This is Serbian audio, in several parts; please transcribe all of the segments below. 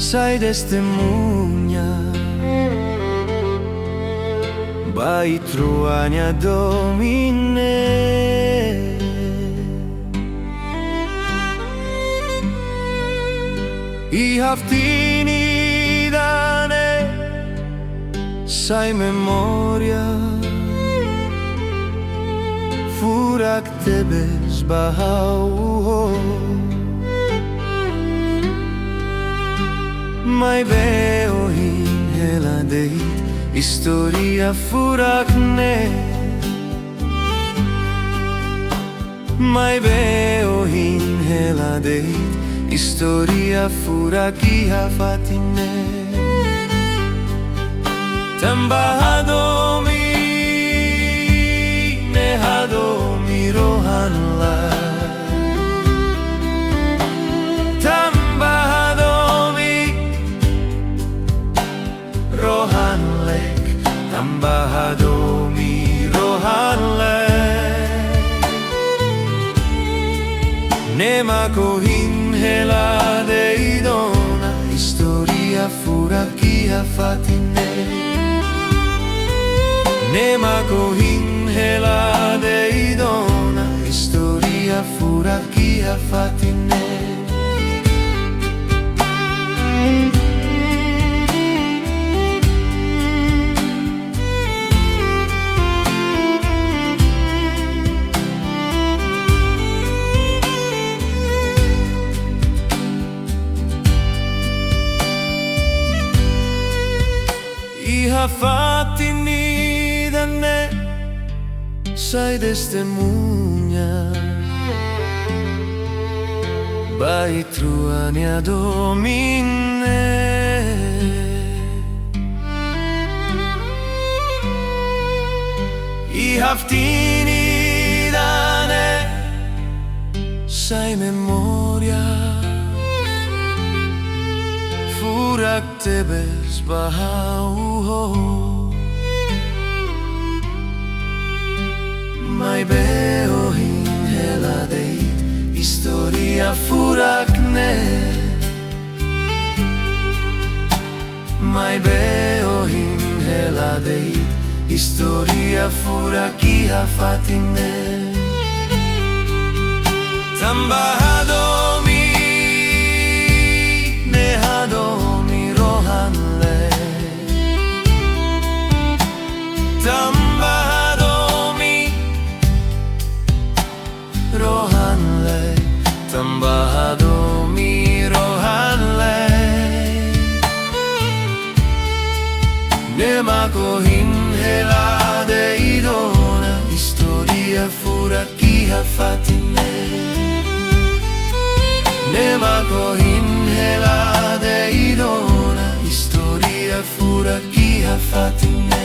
Sai testemunha Bai truania domine I haftini dane Sai memoria Furak tebes bahau Mai veo hela deit Istoria furak ne Mai veo hela deit Istoria furak iha fatine Tambahado mi nehado mi rohan la Tambahado mi rohan lek Nema kohin hela deidona Istoria furak iha fatine Nema kohin hela deidona Istoria furak iha fatine Fatini danne sai testemunha Bai truania domine I haftini dane sai memoria Furak tebes bahau Mai veo hela deit Istoria furak ne Mai veo hela deit Istoria furak iha fatine Tambahado mi nehado mi rohan le Tambahado mi rohan le Tambahado mi rohan le Nema kohin hela deidona Istoria furak iha fatine Nema kohin hela deidona Istoria furak iha fatine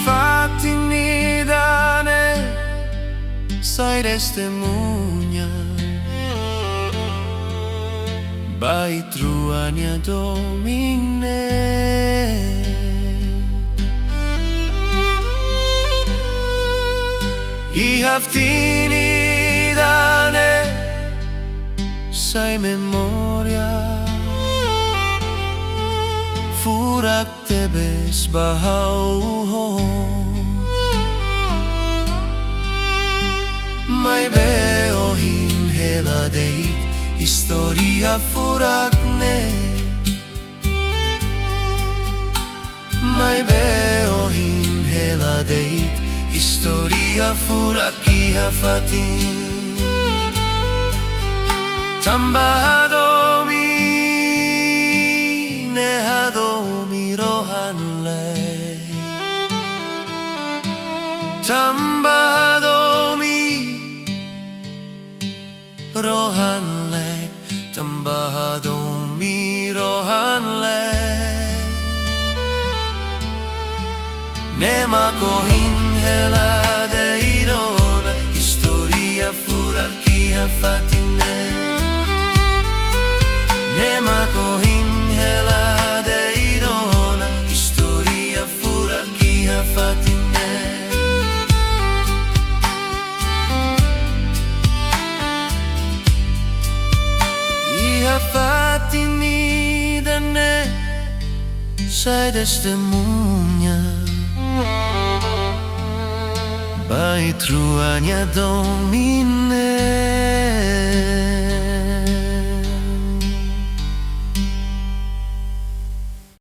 Fatini dane sai testemunha Bai truania domine I haftini dane sai memoria Furak tebes bahau Mai veo hela deit Istoria furak ne Mai veo hela deit Istoria furak iha fatin Tambahado mi nehado mi rohan le Tambahado mi rohan le Tambahado mi rohan le Nema kohin hela deidona Istoria furak sei testemunha. Vai truanya domina